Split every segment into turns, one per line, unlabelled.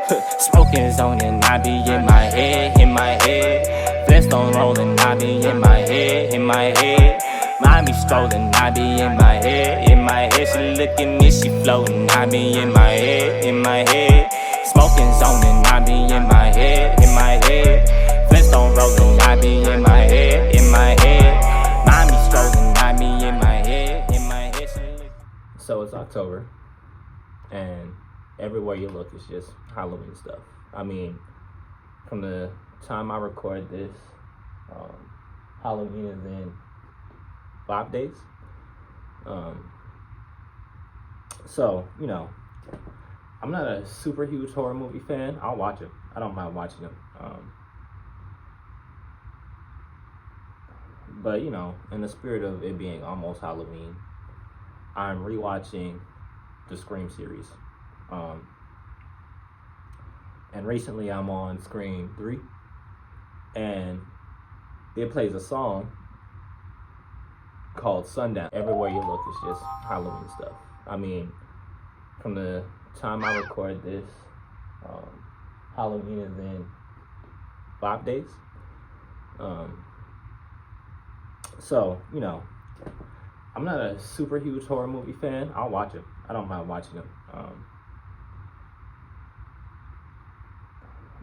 Smoking zone and I be in my head, in my head. Flintstone rolling, I be in my head, in my head. Mommy strolling, I be in my head, in my head. She look at me, she floating, I be in my head, in my head. Smoking zone and I be in my head, in my head. Flintstone rolling, I be in my head, in my head. Mommy strolling, I be in my head, in my head. She look.
So it's October, and everywhere you look is just Halloween stuff. I mean, from the time I record this, Halloween is in 5 days. So, I'm not a super huge horror movie fan. I'll watch them. I don't mind watching them. But, in the spirit of it being almost Halloween, I'm rewatching the Scream series. And recently I'm on Scream 3, and it plays a song called Sundown. Everywhere you look is just Halloween stuff. I mean, from the time I record this, Halloween is in 5 days. So, I'm not a super huge horror movie fan. I'll watch them. I don't mind watching them.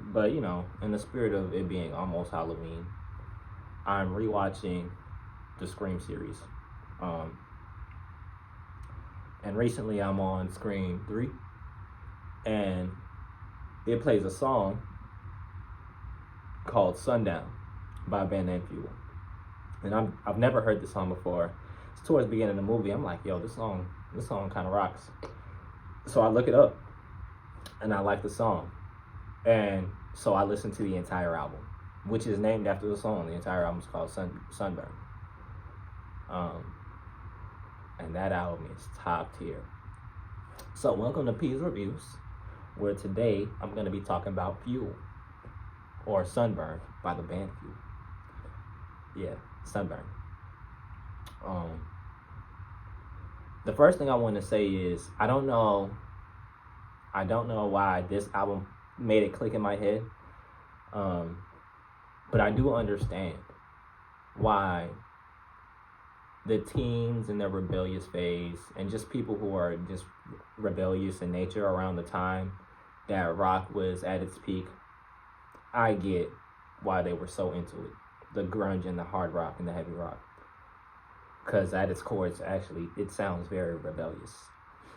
But, in the spirit of it being almost Halloween, I'm rewatching the Scream series. And recently I'm on Scream 3, and it plays a song called Sundown by a band named Fuel. And I've never heard this song before. It's towards the beginning of the movie. I'm like, yo, this song kind of rocks. So I look it up, and I like the song. And so I listened to the entire album, which is named after the song. The entire album is called Sunburn. And that album is top tier. So welcome to P's Reviews, where today I'm going to be talking about Fuel, or Sunburn by the band Fuel. Yeah, Sunburn. The first thing I want to say is I don't know why this album made it click in my head, but I do understand why the teens in their rebellious phase, and just people who are just rebellious in nature around the time that rock was at its peak, I get why they were so into it. The grunge and the hard rock and the heavy rock. Because at its core, it sounds very rebellious.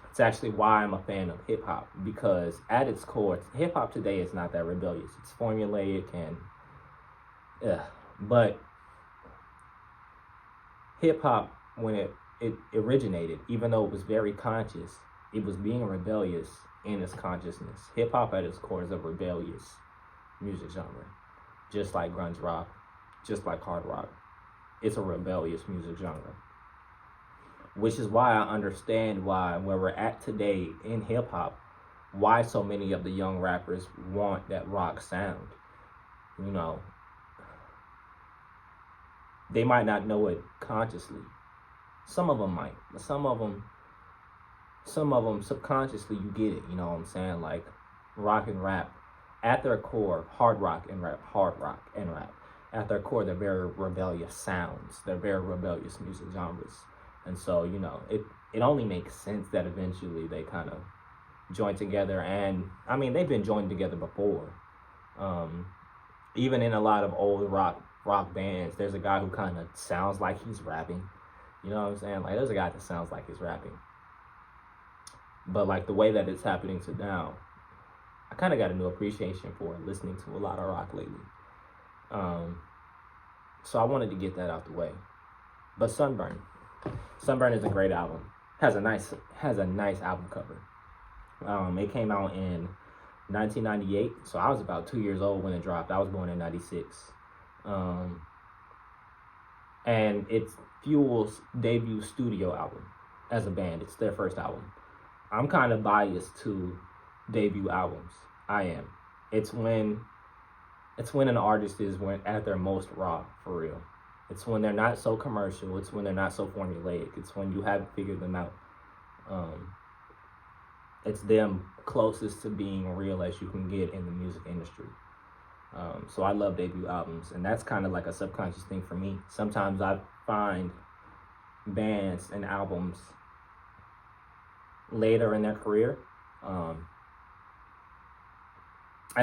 It's actually why I'm a fan of hip hop, because at its core, hip hop today is not that rebellious. It's formulaic but hip hop, when it originated, even though it was very conscious, it was being rebellious in its consciousness. Hip hop at its core is a rebellious music genre, just like grunge rock, just like hard rock. It's a rebellious music genre, which is why I understand why, where we're at today in hip hop, why so many of the young rappers want that rock sound. They might not know it consciously. Some of them might, but some of them subconsciously, you get it. You know what I'm saying? Like rock and rap, at their core, hard rock and rap, at their core, they're very rebellious sounds. They're very rebellious music genres. And so, it only makes sense that eventually they kind of join together. And I mean, they've been joined together before. Even in a lot of old rock bands, there's a guy who kind of sounds like he's rapping. You know what I'm saying? Like, there's a guy that sounds like he's rapping. But like the way that it's happening to now, I kind of got a new appreciation for it, listening to a lot of rock lately. So I wanted to get that out the way. But Sunburn is a great album. Has a nice album cover. It came out in 1998, so I was about 2 years old when it dropped. I was born in 96. And it's Fuel's debut studio album as a band. It's their first album. I'm kind of biased to debut albums. I am. It's when an artist is at their most raw, for real. It's when they're not so commercial. It's when they're not so formulaic. It's when you haven't figured them out. it's them closest to being real as you can get in the music industry. So I love debut albums, and that's kind of like a subconscious thing for me. Sometimes I find bands and albums later in their career, and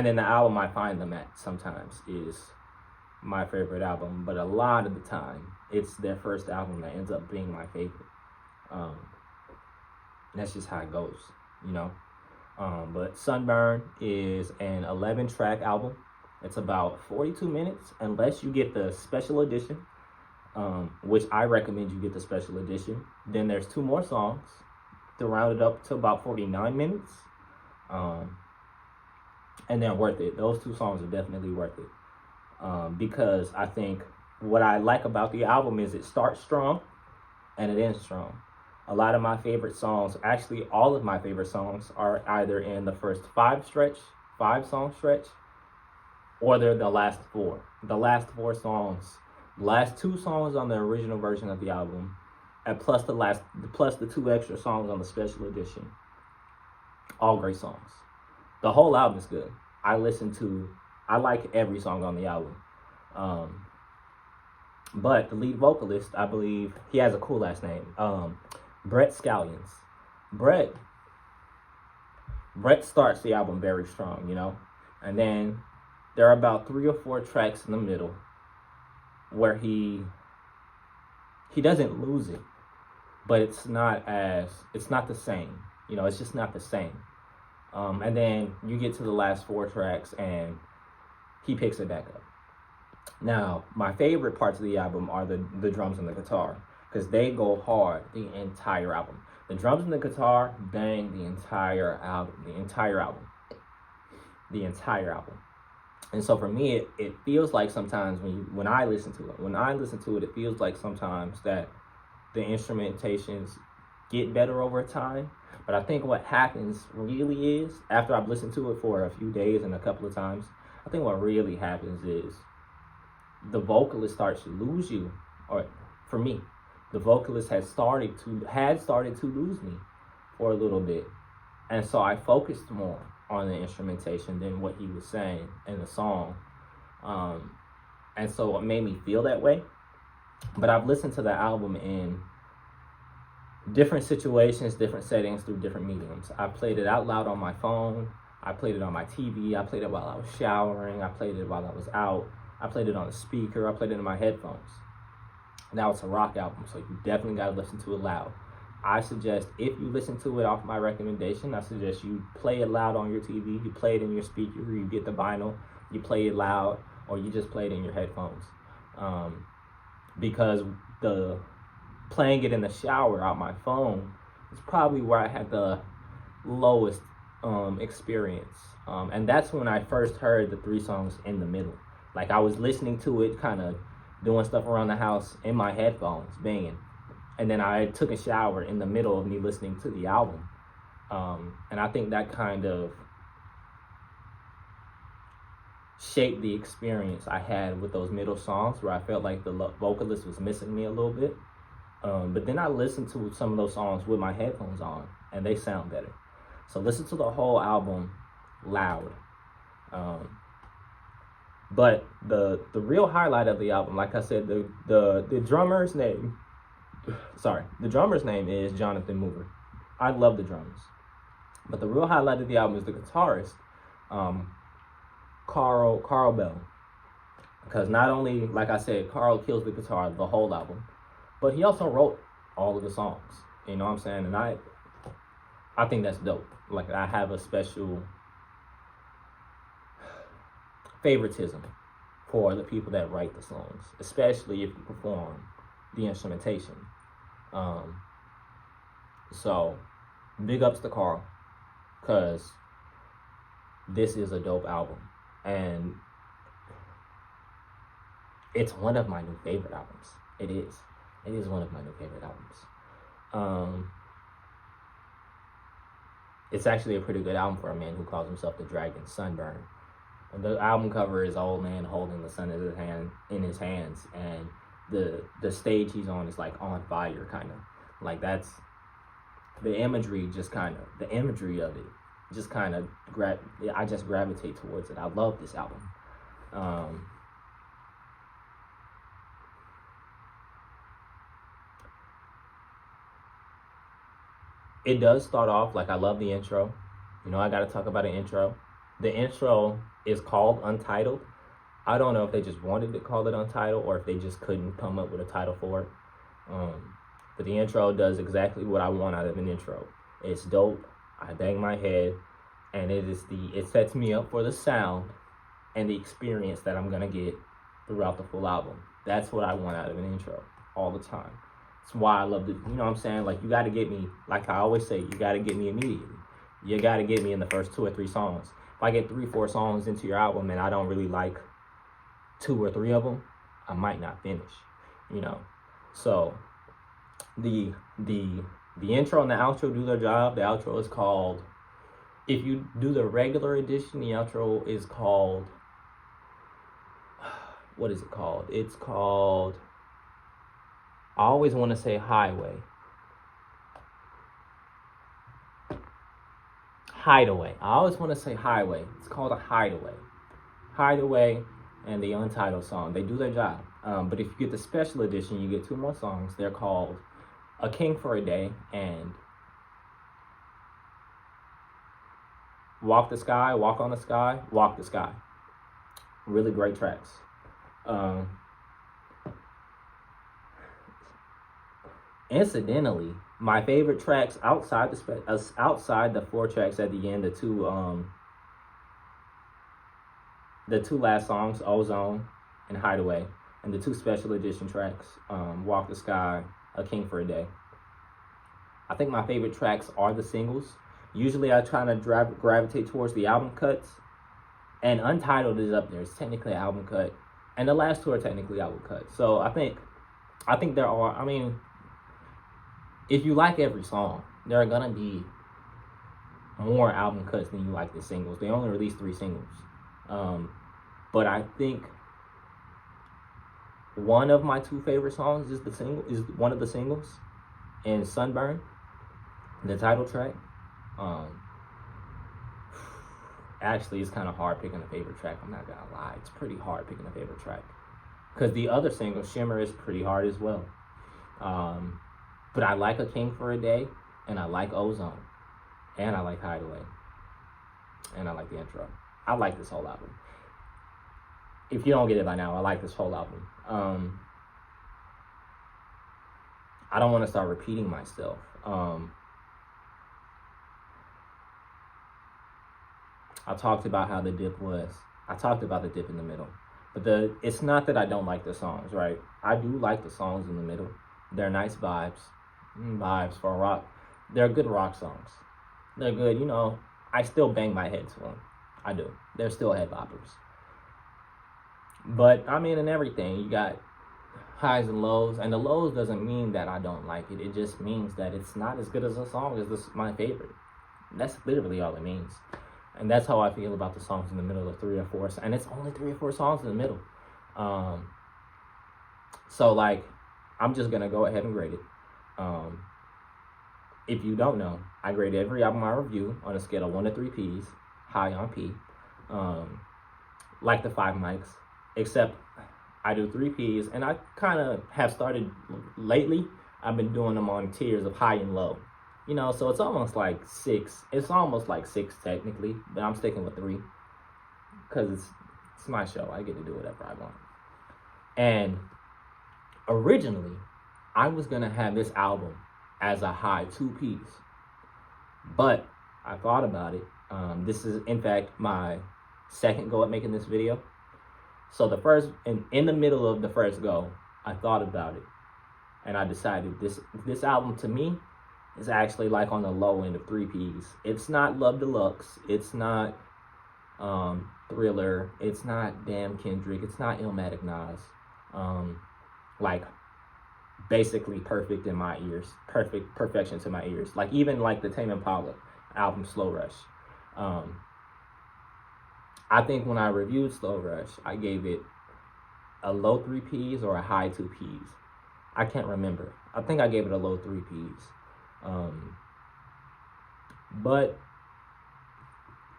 then the album I find them at sometimes is my favorite album, but a lot of the time it's their first album that ends up being my favorite. That's just how it goes, you know. But Sunburn is an 11-track album. It's about 42 minutes, unless you get the special edition, which I recommend you get the special edition. Then there's 2 more songs to round it up to about 49 minutes. And they're worth it. Those 2 songs are definitely worth it. Because I think what I like about the album is it starts strong and it ends strong. A lot of my favorite songs, actually all of my favorite songs, are either in the first 5-song stretch, or they're the last 4. The last 4 songs, the last 2 songs on the original version of the album, and plus the 2 extra songs on the special edition. All great songs. The whole album is good. I like every song on the album. But the lead vocalist, I believe, he has a cool last name. Brett Scallions. Brett starts the album very strong, you know? And then there are about 3 or 4 tracks in the middle where he doesn't lose it, but it's not the same. You know, it's just not the same. And then you get to the last 4 tracks and he picks it back up. Now, my favorite parts of the album are the drums and the guitar, because they go hard the entire album. The drums and the guitar bang the entire album. And so for me, it feels like sometimes when I listen to it, it feels like sometimes that the instrumentations get better over time. But I think what happens really is, after I've listened to it for a few days and a couple of times, I think what really happens is the vocalist starts to lose you. Or for me, the vocalist had started to lose me for a little bit. And so I focused more on the instrumentation than what he was saying in the song. And so it made me feel that way. But I've listened to the album in different situations, different settings, through different mediums. I played it out loud on my phone. I played it on my TV. I played it while I was showering. I played it while I was out. I played it on a speaker. I played it in my headphones. Now it's a rock album, so you definitely got to listen to it loud. I suggest, if you listen to it off my recommendation, I suggest you play it loud on your TV. You play it in your speaker. You get the vinyl. You play it loud, or you just play it in your headphones. Because the playing it in the shower out my phone is probably where I had the lowest experience. And that's when I first heard the 3 songs in the middle. Like, I was listening to it, kind of doing stuff around the house in my headphones, banging. And then I took a shower in the middle of me listening to the album. And I think that kind of shaped the experience I had with those middle songs, where I felt like the vocalist was missing me a little bit. But then I listened to some of those songs with my headphones on, and they sound better. So listen to the whole album loud. But the real highlight of the album, like I said, the drummer's name is Jonathan Moore. I love the drums. But the real highlight of the album is the guitarist, Carl Bell. Because not only, like I said, Carl kills the guitar the whole album, but he also wrote all of the songs. You know what I'm saying? And I think that's dope. Like, I have a special favoritism for the people that write the songs, especially if you perform the instrumentation. So big ups to Carl, because this is a dope album, and it's one of my new favorite albums. It is one of my new favorite albums. It's actually a pretty good album for a man who calls himself the Dragon, Sunburn. The album cover is an old man holding the sun in his hands, and the stage he's on is like on fire, kind of. Like, that's the imagery of it just kind of I just gravitate towards it. I love this album. It does start off, like, I love the intro. You know, I got to talk about an intro. The intro is called Untitled. I don't know if they just wanted to call it Untitled or if they just couldn't come up with a title for it. But the intro does exactly what I want out of an intro. It's dope. I bang my head, and it sets me up for the sound and the experience that I'm gonna get throughout the full album. That's what I want out of an intro all the time. That's why I love it. You know what I'm saying? Like, you got to get me, like I always say, you got to get me immediately. You got to get me in the first 2 or 3 songs. If I get 3-4 songs into your album and I don't really like 2 or 3 of them, I might not finish, you know. So the intro and the outro do their job. The outro is called, if you do the regular edition, the outro is called, what is it called? It's called, I always want to say Hideaway. I always want to say Highway. It's called a Hideaway. Hideaway and the Untitled song. They do their job. But if you get the special edition, you get 2 more songs. They're called A King for a Day and Walk the Sky, Walk on the Sky, Walk the Sky. Really great tracks. Incidentally, my favorite tracks outside the 4 tracks at the end, the two last songs, Ozone and Hideaway, and the 2 special edition tracks, Walk the Sky, A King for a Day. I think my favorite tracks are the singles. Usually I try to gravitate towards the album cuts, and Untitled is up there. It's technically an album cut, and the last 2 are technically album cuts. So I think there are, I mean, if you like every song, there are gonna be more album cuts than you like the singles. They only released 3 singles. But I think one of my 2 favorite songs is one of the singles, and Sunburn, the title track. Actually, it's kind of hard picking a favorite track. I'm not gonna lie. It's pretty hard picking a favorite track, because the other single, Shimmer, is pretty hard as well. But I like A King for a Day, and I like Ozone, and I like Hideaway, and I like the intro. I like this whole album. If you don't get it by now, I like this whole album. I don't want to start repeating myself. I talked about how the dip was. I talked about the dip in the middle. But it's not that I don't like the songs, right? I do like the songs in the middle. They're nice vibes for rock. They're good rock songs. They're good, you know. I still bang my head to them. I do. They're still head boppers. But I mean, in everything, you got highs and lows, and the lows doesn't mean that I don't like it. It just means that it's not as good as a song as my favorite. That's literally all it means. And that's how I feel about the songs in the middle of 3 or 4. And it's only 3 or 4 songs in the middle. So, like, I'm just going to go ahead and grade it. If you don't know, I grade every album I review on a scale of 1 to 3 Ps, high on P. Like the 5 mics, except I do 3 Ps, and I kind of have started lately. I've been doing them on tiers of high and low. You know, so it's almost like 6. It's almost like 6 technically, but I'm sticking with 3 because it's my show. I get to do whatever I want. And originally, I was gonna have this album as a high 2 Ps, but I thought about it. This is, in fact, my second go at making this video. So the first, in the middle of the first go, I thought about it, and I decided this album to me is actually like on the low end of 3 Ps. It's not Love Deluxe. It's not Thriller. It's not Damn Kendrick. It's not Illmatic Nas. Like, basically perfect in my ears. Perfection to my ears. Like, even like the Tame Impala album Slow Rush. I think when I reviewed Slow Rush, I gave it a low 3 Ps or a high 2 Ps. I can't remember. I think I gave it a low 3 Ps. But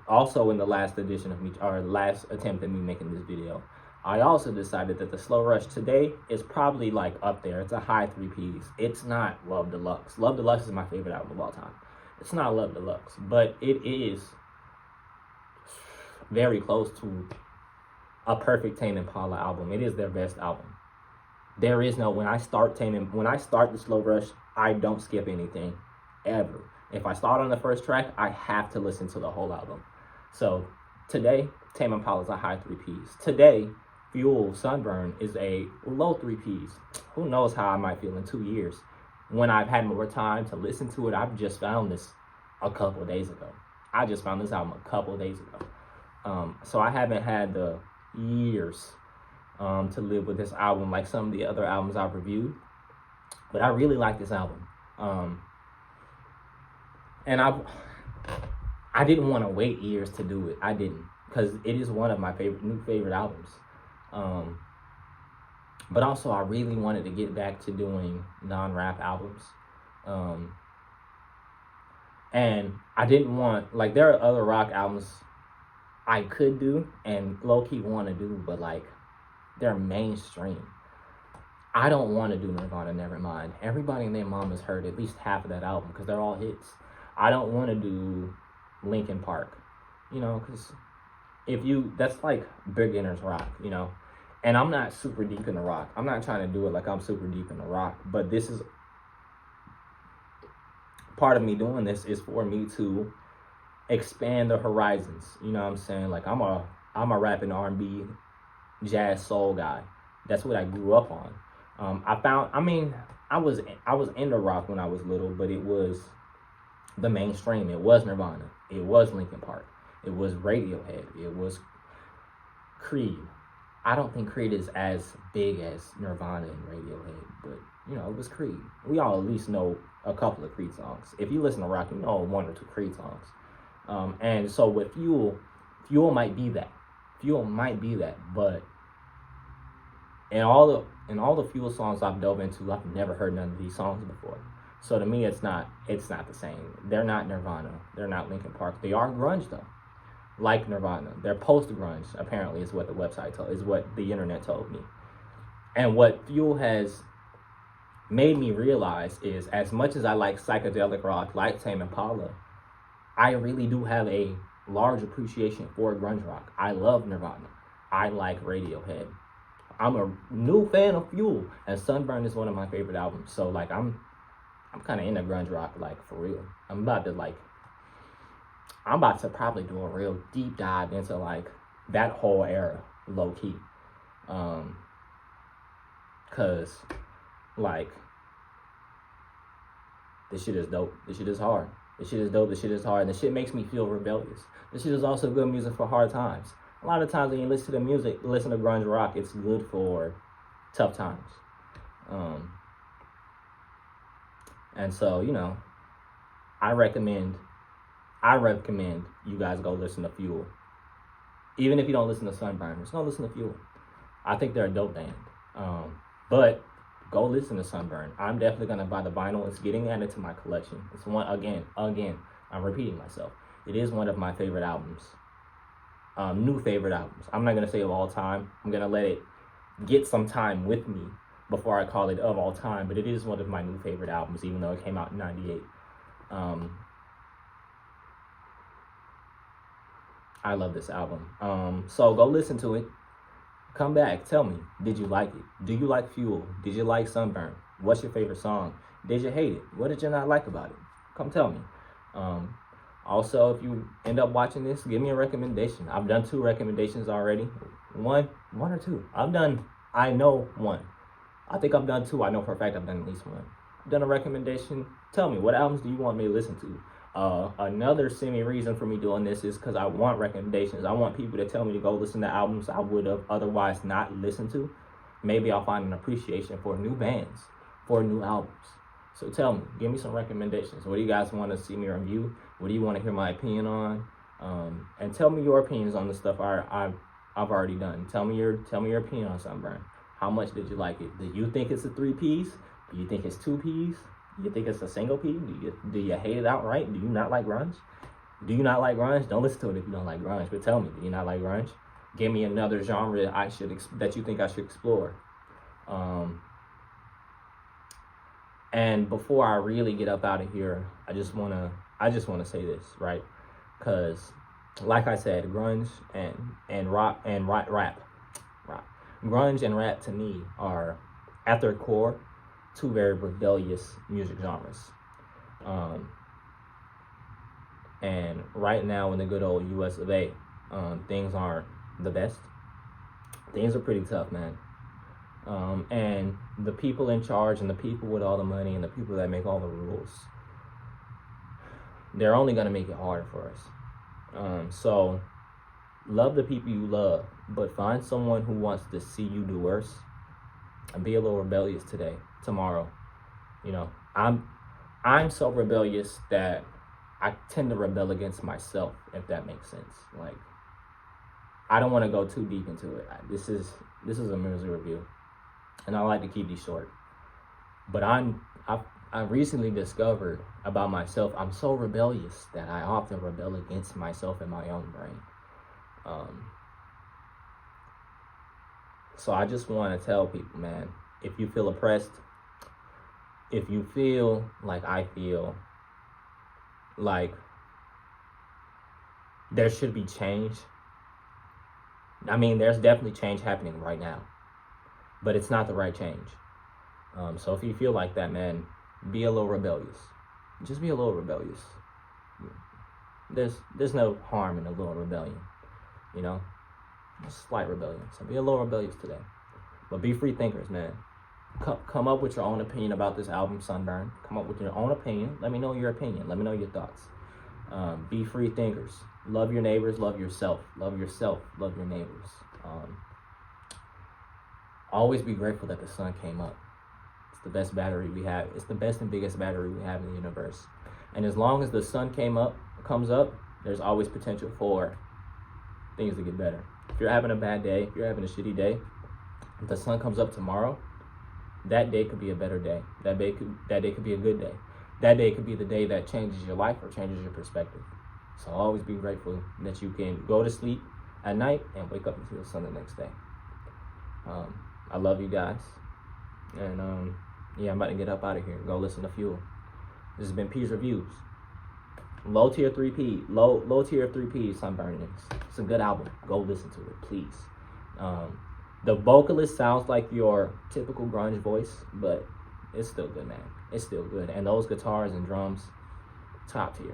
also in the last edition of me, or last attempt at me making this video, I also decided that the Slow Rush today is probably like up there. It's a high 3Ps. It's not Love Deluxe. Love Deluxe is my favorite album of all time. It's not Love Deluxe, but it is very close to a perfect Tame Impala album. It is their best album. There is no, when I start the Slow Rush, I don't skip anything, ever. If I start on the first track, I have to listen to the whole album. So today, Tame Impala is a high 3Ps. Today, Fuel Sunburn is a low 3Ps. Who knows how I might feel in 2 years when I've had more time to listen to it. I've just found this a couple of days ago. I just found this album a couple of days ago. So I haven't had the years to live with this album like some of the other albums I've reviewed. But I really like this album. And I didn't want to wait years to do it. I didn't, because it is one of my new favorite albums. But also I really wanted to get back to doing non-rap albums. And I didn't want, like, there are other rock albums I could do and low-key want to do, but like, they're mainstream. I don't want to do Nirvana Nevermind. Everybody and their mom has heard at least half of that album because they're all hits. I don't want to do Linkin Park, you know, because that's like beginner's rock, you know. And I'm not super deep in the rock. I'm not trying to do it like I'm super deep in the rock, but this is part of me doing this is for me to expand the horizons. You know what I'm saying? Like, I'm a rap and R&B, jazz, soul guy. That's what I grew up on. I was into rock when I was little, but it was the mainstream. It was Nirvana. It was Linkin Park. It was Radiohead. It was Creed. I don't think Creed is as big as Nirvana and Radiohead, but, you know, it was Creed. We all at least know a couple of Creed songs. If you listen to rock, you know 1 or 2 Creed songs. And so with Fuel might be that. Fuel might be that, but in all the Fuel songs I've dove into, I've never heard none of these songs before. So to me, it's not the same. They're not Nirvana. They're not Linkin Park. They are grunge though, like Nirvana. They're post-grunge, apparently, is what the website is what the internet told me. And what Fuel has made me realize is, as much as I like psychedelic rock, like Tame Impala, I really do have a large appreciation for grunge rock. I love Nirvana. I like Radiohead. I'm a new fan of Fuel, and Sunburn is one of my favorite albums. So like, I'm kind of into grunge rock, like, for real. I'm about to probably do a real deep dive into like that whole era, low key. Cause like, this shit is dope. This shit is hard. This shit is dope. This shit is hard. This shit makes me feel rebellious. This shit is also good music for hard times. A lot of times when you listen to music, listen to grunge rock, it's good for tough times. And so, you know, I recommend you guys go listen to Fuel. Even if you don't listen to Sunburn, just go listen to Fuel. I think they're a dope band. But go listen to Sunburn. I'm definitely gonna buy the vinyl. It's getting added to my collection. It's one, again, I'm repeating myself. It is one of my favorite albums. New favorite albums. I'm not gonna say of all time. I'm gonna let it get some time with me before I call it of all time, but it is one of my new favorite albums, even though it came out in '98. I love this album. So go listen to it. Come back. Tell me, did you like it? Do you like Fuel? Did you like Sunburn? What's your favorite song? Did you hate it? What did you not like about it? Come tell me. Also, if you end up watching this, give me a recommendation. I've done 2 recommendations already. One or two. I know one. I think I've done 2. I know for a fact I've done at least 1. I've done a recommendation. Tell me, what albums do you want me to listen to? Another semi-reason for me doing this is because I want recommendations. I want people to tell me to go listen to albums I would have otherwise not listened to. Maybe I'll find an appreciation for new bands, for new albums. So tell me, give me some recommendations. What do you guys want to see me review? What do you want to hear my opinion on? And tell me your opinions on the stuff I've already done. Tell me your opinion on Sunburn. How much did you like it? Do you think it's a 3 piece? Do you think it's 2 piece? You think it's a single P? Do you hate it outright? Do you not like grunge? Do you not like grunge? Don't listen to it if you don't like grunge. But tell me, do you not like grunge? Give me another genre that you think I should explore. And before I really get up out of here, I just wanna say this, right? Because, like I said, grunge and rap, grunge and rap to me are, at their core, two very rebellious music genres. And right now in the good old US of A, things aren't the best. Things are pretty tough, man. And the people in charge and the people with all the money and the people that make all the rules, they're only going to make it harder for us. So love the people you love, but find someone who wants to see you do worse and be a little rebellious tomorrow. You know, I'm so rebellious that I tend to rebel against myself, if that makes sense. Like, I don't want to go too deep into it. This is a music review, and I like to keep these short. But I recently discovered about myself, I'm so rebellious that I often rebel against myself in my own brain. So I just want to tell people, man, if you feel oppressed, if you feel like I feel, like there should be change. I mean, there's definitely change happening right now, but it's not the right change. So if you feel like that, man, be a little rebellious. Just be a little rebellious. There's no harm in a little rebellion, you know, just slight rebellion. So be a little rebellious today, but be free thinkers, man. Come up with your own opinion about this album, Sunburn. Come up with your own opinion. Let me know your opinion. Let me know your thoughts. Be free thinkers. Love your neighbors. Love yourself. Love yourself. Love your neighbors. Always be grateful that the sun came up. It's the best battery we have. It's the best and biggest battery we have in the universe. And as long as the sun comes up, there's always potential for things to get better. If you're having a bad day, if you're having a shitty day, if the sun comes up tomorrow, that day could be a better day. That day could be a good day. That day could be the day that changes your life or changes your perspective. So always be grateful that you can go to sleep at night and wake up into the sun the next day. I love you guys. And yeah, I'm about to get up out of here and go listen to Fuel. This has been P's Reviews. Low tier 3P. Low tier 3P, Sunburn Niggas. It's a good album. Go listen to it, please. The vocalist sounds like your typical grunge voice, but it's still good, man. It's still good. And those guitars and drums, top tier.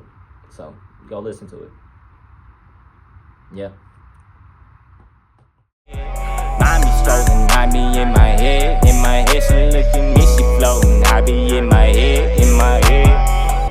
So go listen to it. Yeah.